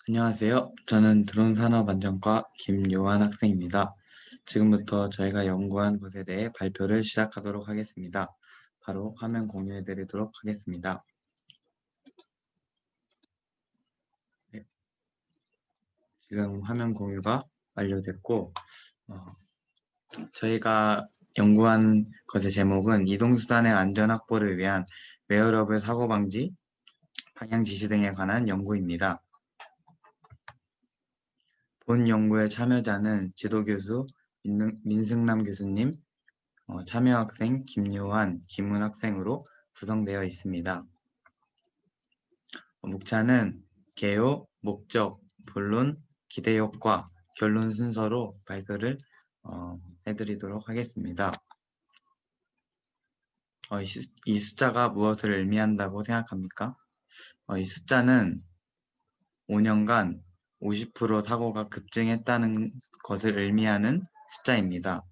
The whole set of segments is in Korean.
안녕하세요. 저는 드론산업안전과 김요한 학생입니다. 지금부터 저희가 연구한 것에 대해 발표를 시작하도록 하겠습니다. 바로 화면 공유해 드리도록 하겠습니다. 네, 지금 화면 공유가 완료됐고 저희가 연구한 것의 제목은 이동수단의 안전 확보를 위한 웨어러블 사고 방지, 방향 지시 등에 관한 연구입니다. 본 연구의 참여자는 지도교수 민승남 교수님, 참여학생 김요한, 김은 학생으로 구성되어 있습니다. 목차는 개요, 목적, 본론, 기대 효과, 결론 순서로 발표를 해드리도록 하겠습니다. 이 숫자가 무엇을 의미한다고 생각합니까? 이 숫자는 5년간 50% 사고가 급증했다는 것을 의미하는 숫자입니다.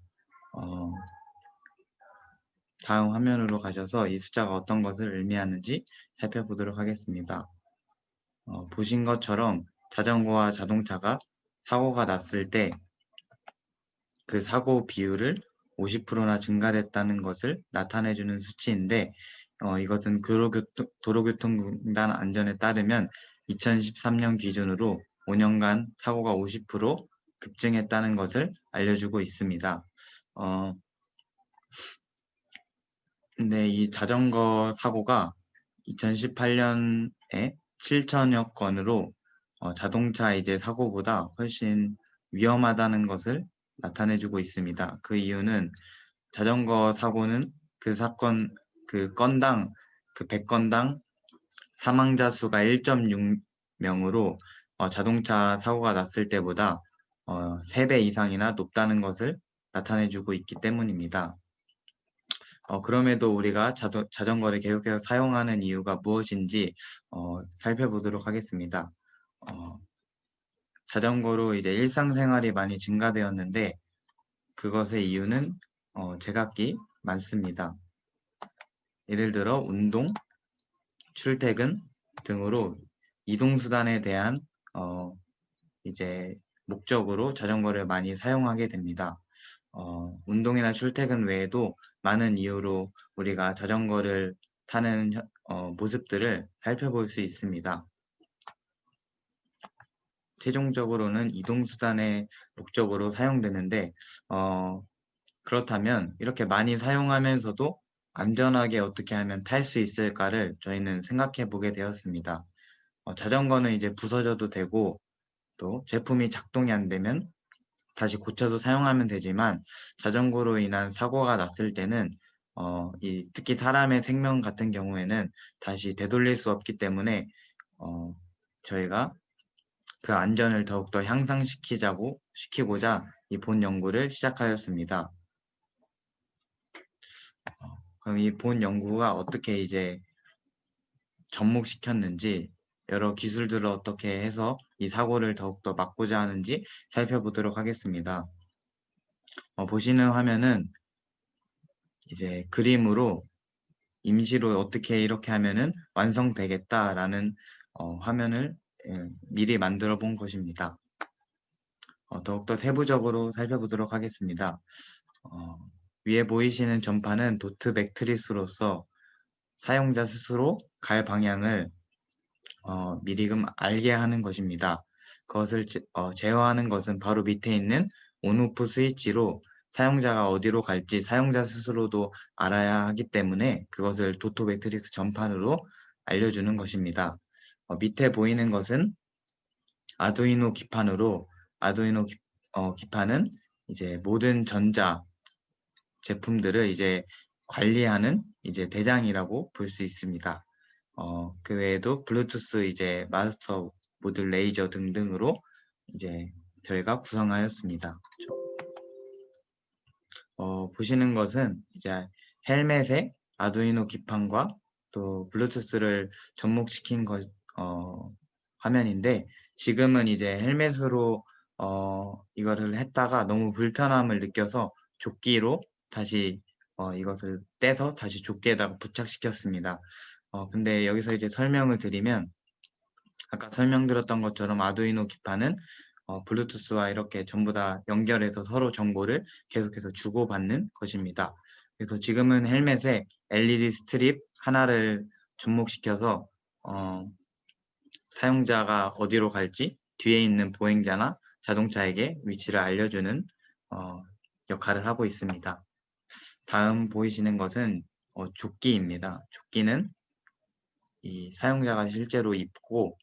다음 화면으로 가셔서 이 숫자가 어떤 것을 의미하는지 살펴보도록 하겠습니다. 보신 것처럼 자전거와 자동차가 사고가 났을 때 그 사고 비율을 50%나 증가됐다는 것을 나타내주는 수치인데 이것은 도로교통공단 안전에 따르면 2013년 기준으로 5년간 사고가 50% 급증했다는 것을 알려주고 있습니다. 근데 이 자전거 사고가 2018년에 7천여 건으로 자동차 이제 사고보다 훨씬 위험하다는 것을 나타내주고 있습니다. 그 이유는 자전거 사고는 그 건당, 그 100건당 사망자 수가 1.6명으로 자동차 사고가 났을 때보다 3배 이상이나 높다는 것을 나타내주고 있기 때문입니다. 그럼에도 우리가 자전거를 계속해서 사용하는 이유가 무엇인지 살펴보도록 하겠습니다. 자전거로 이제 일상생활이 많이 증가되었는데 그것의 이유는 제각기 많습니다. 예를 들어 운동, 출퇴근 등으로 이동수단에 대한 이제 목적으로 자전거를 많이 사용하게 됩니다. 운동이나 출퇴근 외에도 많은 이유로 우리가 자전거를 타는 모습들을 살펴볼 수 있습니다. 최종적으로는 이동수단의 목적으로 사용되는데 그렇다면 이렇게 많이 사용하면서도 안전하게 어떻게 하면 탈 수 있을까를 저희는 생각해 보게 되었습니다. 자전거는 이제 부서져도 되고 또 제품이 작동이 안 되면 다시 고쳐서 사용하면 되지만 자전거로 인한 사고가 났을 때는 특히 사람의 생명 같은 경우에는 다시 되돌릴 수 없기 때문에 저희가 그 안전을 더욱더 시키고자 이 본 연구를 시작하였습니다. 그럼 이 본 연구가 어떻게 이제 접목시켰는지 여러 기술들을 어떻게 해서 이 사고를 더욱더 막고자 하는지 살펴보도록 하겠습니다. 보시는 화면은 이제 그림으로 임시로 어떻게 이렇게 하면은 완성되겠다라는 화면을 미리 만들어 본 것입니다. 더욱더 세부적으로 살펴보도록 하겠습니다. 위에 보이시는 전파는 도트 매트리스로서 사용자 스스로 갈 방향을 미리금 알게 하는 것입니다. 그것을 제어하는 것은 바로 밑에 있는 온오프 스위치로 사용자가 어디로 갈지 사용자 스스로도 알아야 하기 때문에 그것을 도트 매트리스 전판으로 알려주는 것입니다. 밑에 보이는 것은 아두이노 기판으로 기판은 이제 모든 전자 제품들을 이제 관리하는 이제 대장이라고 볼 수 있습니다. 그 외에도 블루투스 이제 마스터 모듈 레이저 등등으로 이제 저희가 구성하였습니다. 보시는 것은 이제 헬멧에 아두이노 기판과 또 블루투스를 접목시킨 화면인데 지금은 이제 헬멧으로 이거를 했다가 너무 불편함을 느껴서 조끼로 다시 이것을 떼서 다시 조끼에다가 부착시켰습니다. 근데 여기서 이제 설명을 드리면 아까 설명드렸던 것처럼 아두이노 기판은 블루투스와 이렇게 전부 다 연결해서 서로 정보를 계속해서 주고받는 것입니다. 그래서 지금은 헬멧에 LED 스트립 하나를 접목시켜서 사용자가 어디로 갈지 뒤에 있는 보행자나 자동차에게 위치를 알려주는 역할을 하고 있습니다. 다음 보이시는 것은 조끼입니다. 조끼는 이 사용자가 실제로 입고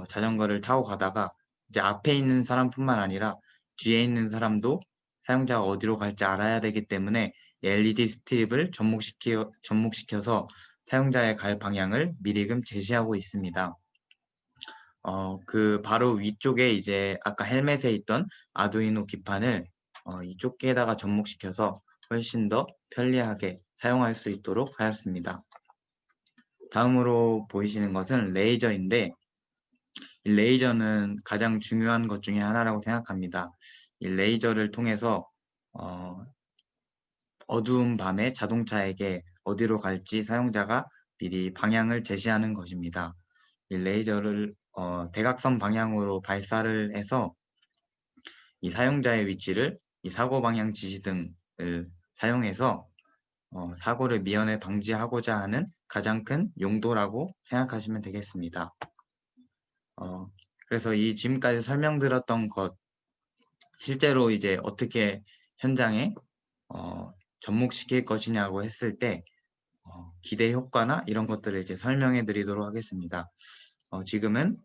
자전거를 타고 가다가 이제 앞에 있는 사람뿐만 아니라 뒤에 있는 사람도 사용자가 어디로 갈지 알아야 되기 때문에 LED 스트립을 접목시켜서 사용자의 갈 방향을 미리금 제시하고 있습니다. 그 바로 위쪽에 이제 아까 헬멧에 있던 아두이노 기판을 이 조끼에다가 접목시켜서 훨씬 더 편리하게 사용할 수 있도록 하였습니다. 다음으로 보이시는 것은 레이저인데 이 레이저는 가장 중요한 것 중에 하나라고 생각합니다. 이 레이저를 통해서 어두운 밤에 자동차에게 어디로 갈지 사용자가 미리 방향을 제시하는 것입니다. 이 레이저를 대각선 방향으로 발사를 해서 이 사용자의 위치를 이 사고 방향 지시등을 사용해서 사고를 미연에 방지하고자 하는 가장 큰 용도라고 생각하시면 되겠습니다. 그래서 이 지금까지 설명드렸던 것 실제로 이제 어떻게 현장에 접목시킬 것이냐고 했을 때 기대 효과나 이런 것들을 이제 설명해 드리도록 하겠습니다. 지금은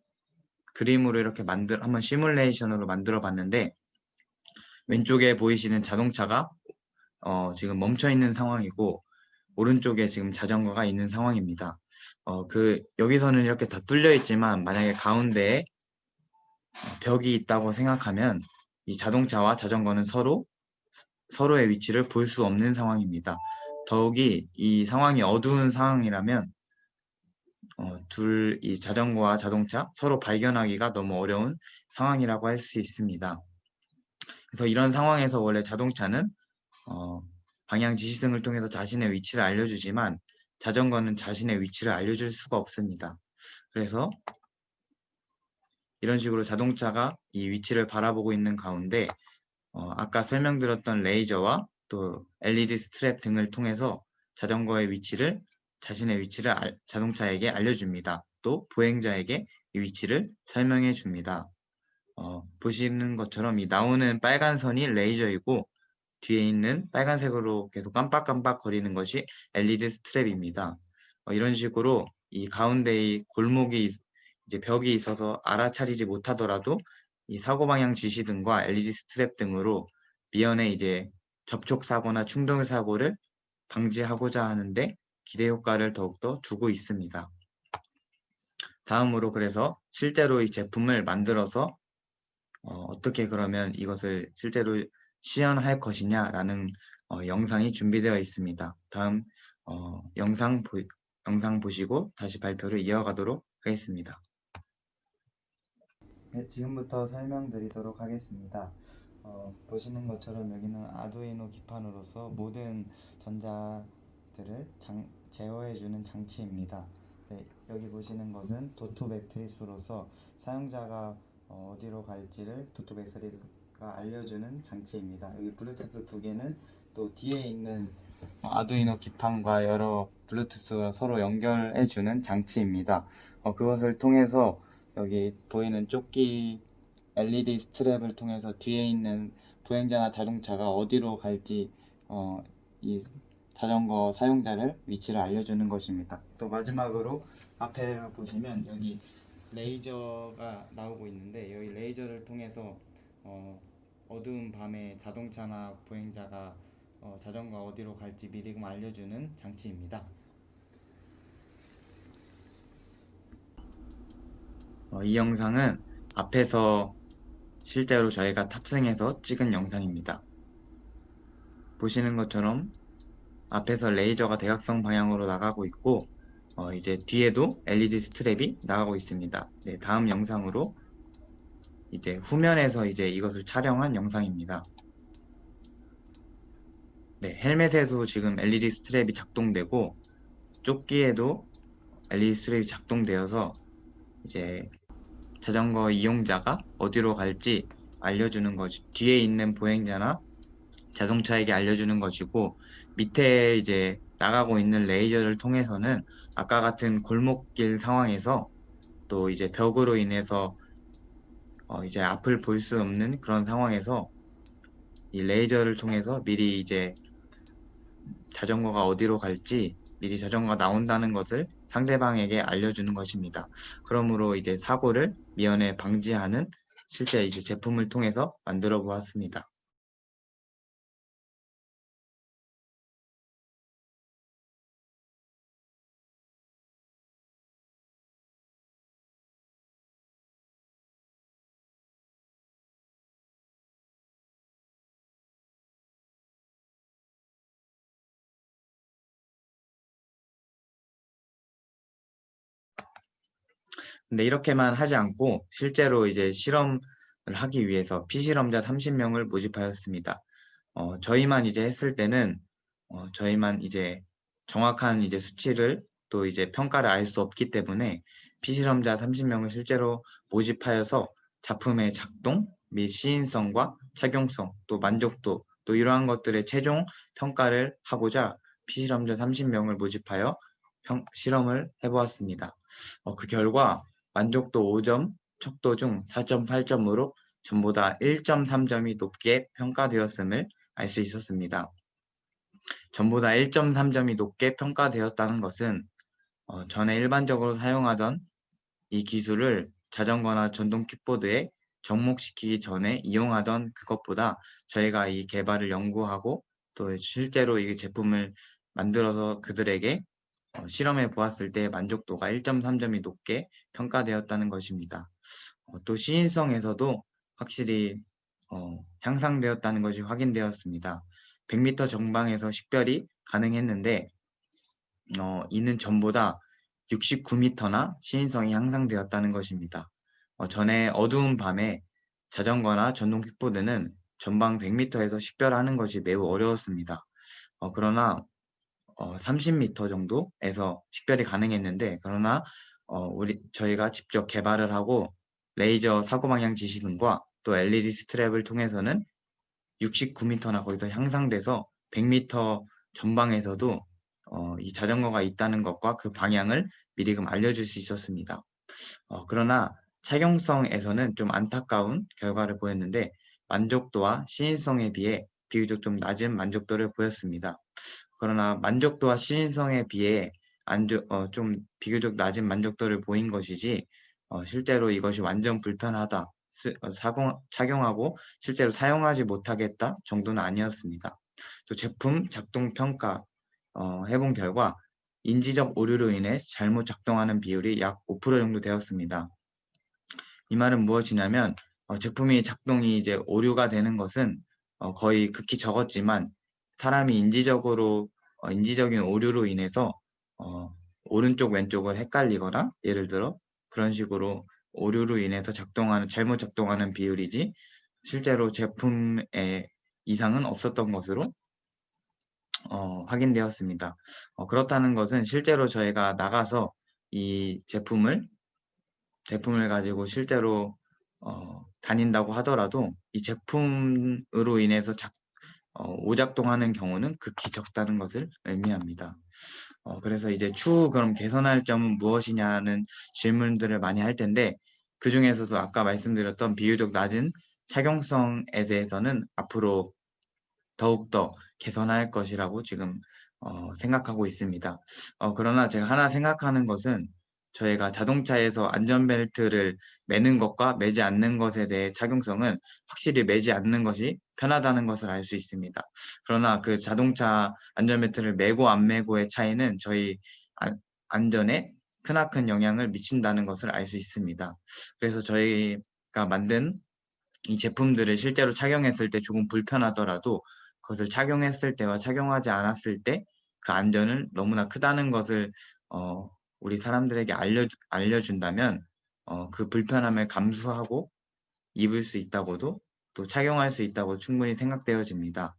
그림으로 이렇게 한번 시뮬레이션으로 만들어 봤는데 왼쪽에 보이시는 자동차가 지금 멈춰 있는 상황이고 오른쪽에 지금 자전거가 있는 상황입니다. 여기서는 이렇게 다 뚫려 있지만 만약에 가운데에 벽이 있다고 생각하면 이 자동차와 자전거는 서로의 위치를 볼 수 없는 상황입니다. 더욱이 이 상황이 어두운 상황이라면 이 자전거와 자동차 서로 발견하기가 너무 어려운 상황이라고 할 수 있습니다. 그래서 이런 상황에서 원래 자동차는 방향 지시등을 통해서 자신의 위치를 알려주지만 자전거는 자신의 위치를 알려줄 수가 없습니다. 그래서 이런 식으로 자동차가 이 위치를 바라보고 있는 가운데 아까 설명드렸던 레이저와 또 LED 스트랩 등을 통해서 자전거의 위치를 자신의 위치를 자동차에게 알려줍니다. 또 보행자에게 이 위치를 설명해 줍니다. 보시는 것처럼 이 나오는 빨간 선이 레이저이고 뒤에 있는 빨간색으로 계속 깜빡깜빡 거리는 것이 LED 스트랩입니다. 이런 식으로 이 가운데의 골목이 이제 벽이 있어서 알아차리지 못하더라도 이 사고 방향 지시등과 LED 스트랩 등으로 미연에 이제 접촉 사고나 충돌 사고를 방지하고자 하는데 기대 효과를 더욱더 두고 있습니다. 다음으로 그래서 실제로 이 제품을 만들어서 어떻게 그러면 이것을 실제로 시연할 것이냐라는 영상이 준비되어 있습니다. 다음 영상 보시고 다시 발표를 이어가도록 하겠습니다. 네, 지금부터 설명드리도록 하겠습니다. 보시는 것처럼 여기는 아두이노 기판으로서 모든 전자들을 제어해주는 장치입니다. 네, 여기 보시는 것은 도토 매트리스로서 사용자가 어디로 갈지를 도토 매트리스가 알려주는 장치입니다. 여기 블루투스 두 개는 또 뒤에 있는 아두이노 기판과 여러 블루투스와 서로 연결해주는 장치입니다. 그것을 통해서 여기 보이는 조끼 LED 스트랩을 통해서 뒤에 있는 보행자나 자동차가 어디로 갈지 이 자전거 사용자를 위치를 알려주는 것입니다. 또 마지막으로 앞에 보시면 여기 레이저가 나오고 있는데 여기 레이저를 통해서 어두운 밤에 자동차나 보행자가 자전거 어디로 갈지 미리금 알려주는 장치입니다. 이 영상은 앞에서 실제로 저희가 탑승해서 찍은 영상입니다. 보시는 것처럼 앞에서 레이저가 대각선 방향으로 나가고 있고 이제 뒤에도 LED 스트랩이 나가고 있습니다. 네, 다음 영상으로 이제 후면에서 이제 이것을 촬영한 영상입니다. 네, 헬멧에도 지금 LED 스트랩이 작동되고 조끼에도 LED 스트랩이 작동되어서 이제 자전거 이용자가 어디로 갈지 알려주는 것이 뒤에 있는 보행자나 자동차에게 알려주는 것이고, 밑에 이제 나가고 있는 레이저를 통해서는 아까 같은 골목길 상황에서 또 이제 벽으로 인해서 이제 앞을 볼 수 없는 그런 상황에서 이 레이저를 통해서 미리 이제 자전거가 어디로 갈지 미리 자전거가 나온다는 것을 상대방에게 알려주는 것입니다. 그러므로 이제 사고를 미연에 방지하는 실제 이제 제품을 통해서 만들어 보았습니다. 근데 이렇게만 하지 않고 실제로 이제 실험을 하기 위해서 피실험자 30명을 모집하였습니다. 저희만 이제 했을 때는 저희만 이제 정확한 이제 수치를 또 이제 평가를 알 수 없기 때문에 피실험자 30명을 실제로 모집하여서 작품의 작동 및 시인성과 착용성 또 만족도 또 이러한 것들의 최종 평가를 하고자 피실험자 30명을 모집하여 실험을 해보았습니다. 그 결과 만족도 5점, 척도 중 4.8점으로 전보다 1.3점이 높게 평가되었음을 알 수 있었습니다. 전보다 1.3점이 높게 평가되었다는 것은 전에 일반적으로 사용하던 이 기술을 자전거나 전동 킥보드에 접목시키기 전에 이용하던 그것보다 저희가 이 개발을 연구하고 또 실제로 이 제품을 만들어서 그들에게 실험해 보았을 때 만족도가 1.3점이 높게 평가되었다는 것입니다. 또 시인성에서도 확실히 향상되었다는 것이 확인되었습니다. 100m 정방에서 식별이 가능했는데 이는 전보다 69m나 시인성이 향상되었다는 것입니다. 전에 어두운 밤에 자전거나 전동 킥보드는 전방 100m에서 식별하는 것이 매우 어려웠습니다. 그러나 30m 정도에서 식별이 가능했는데, 그러나 저희가 직접 개발을 하고 레이저 사고방향 지시등과 또 LED 스트랩을 통해서는 69m나 거기서 향상돼서 100m 전방에서도 이 자전거가 있다는 것과 그 방향을 미리금 알려줄 수 있었습니다. 그러나 착용성에서는 좀 안타까운 결과를 보였는데 만족도와 시인성에 비해 비교적 좀 낮은 만족도를 보였습니다. 그러나 만족도와 시인성에 비해 좀 비교적 낮은 만족도를 보인 것이지 실제로 이것이 완전 불편하다, 착용하고 실제로 사용하지 못하겠다 정도는 아니었습니다. 또 제품 작동 평가 해본 결과 인지적 오류로 인해 잘못 작동하는 비율이 약 5% 정도 되었습니다. 이 말은 무엇이냐면 제품이 작동이 이제 오류가 되는 것은 거의 극히 적었지만 사람이 인지적인 오류로 인해서 오른쪽 왼쪽을 헷갈리거나 예를 들어 그런 식으로 오류로 인해서 잘못 작동하는 비율이지 실제로 제품에 이상은 없었던 것으로 확인되었습니다. 그렇다는 것은 실제로 저희가 나가서 이 제품을 가지고 실제로 다닌다고 하더라도 이 제품으로 인해서 오작동하는 경우는 극히 적다는 것을 의미합니다. 그래서 이제 추후 그럼 개선할 점은 무엇이냐는 질문들을 많이 할 텐데 그 중에서도 아까 말씀드렸던 비교적 낮은 착용성에 대해서는 앞으로 더욱더 개선할 것이라고 지금 생각하고 있습니다. 그러나 제가 하나 생각하는 것은 저희가 자동차에서 안전벨트를 매는 것과 매지 않는 것에 대해 착용성은 확실히 매지 않는 것이 편하다는 것을 알 수 있습니다. 그러나 그 자동차 안전벨트를 매고 안 매고의 차이는 저희 안전에 크나큰 영향을 미친다는 것을 알 수 있습니다. 그래서 저희가 만든 이 제품들을 실제로 착용했을 때 조금 불편하더라도 그것을 착용했을 때와 착용하지 않았을 때 그 안전은 너무나 크다는 것을 우리 사람들에게 알려준다면 그 불편함을 감수하고 입을 수 있다고도 또 착용할 수 있다고 충분히 생각되어집니다.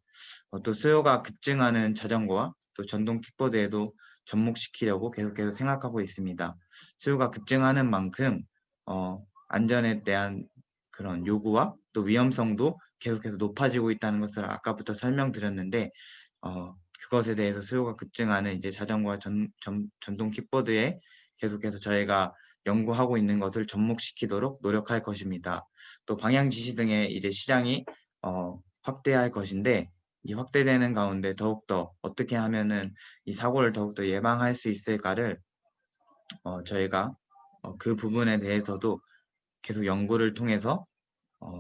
또 수요가 급증하는 자전거와 또 전동 킥보드에도 접목시키려고 계속해서 생각하고 있습니다. 수요가 급증하는 만큼 안전에 대한 그런 요구와 또 위험성도 계속해서 높아지고 있다는 것을 아까부터 설명드렸는데 그것에 대해서 수요가 급증하는 이제 자전거와 전동 킥보드에 계속해서 저희가 연구하고 있는 것을 접목시키도록 노력할 것입니다. 또 방향 지시 등의 이제 시장이 확대할 것인데 이 확대되는 가운데 더욱더 어떻게 하면은 이 사고를 더욱더 예방할 수 있을까를 저희가 그 부분에 대해서도 계속 연구를 통해서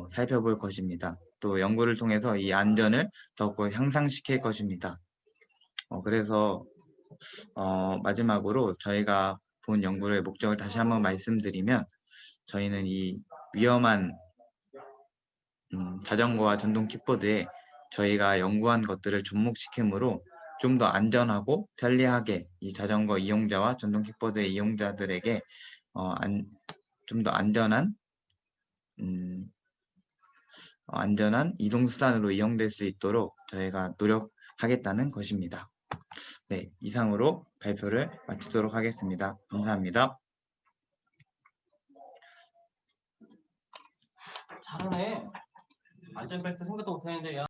살펴볼 것입니다. 또 연구를 통해서 이 안전을 더욱더 향상시킬 것입니다. 그래서 마지막으로 저희가 본 연구의 목적을 다시 한번 말씀드리면 저희는 이 위험한 자전거와 전동 킥보드에 저희가 연구한 것들을 접목시킴으로 좀 더 안전하고 편리하게 이 자전거 이용자와 전동 킥보드 이용자들에게 좀 더 안전한 이동수단으로 이용될 수 있도록 저희가 노력하겠다는 것입니다. 네, 이상으로 발표를 마치도록 하겠습니다. 감사합니다. 잘하네. 안전벨트 생각도 못했는데 야.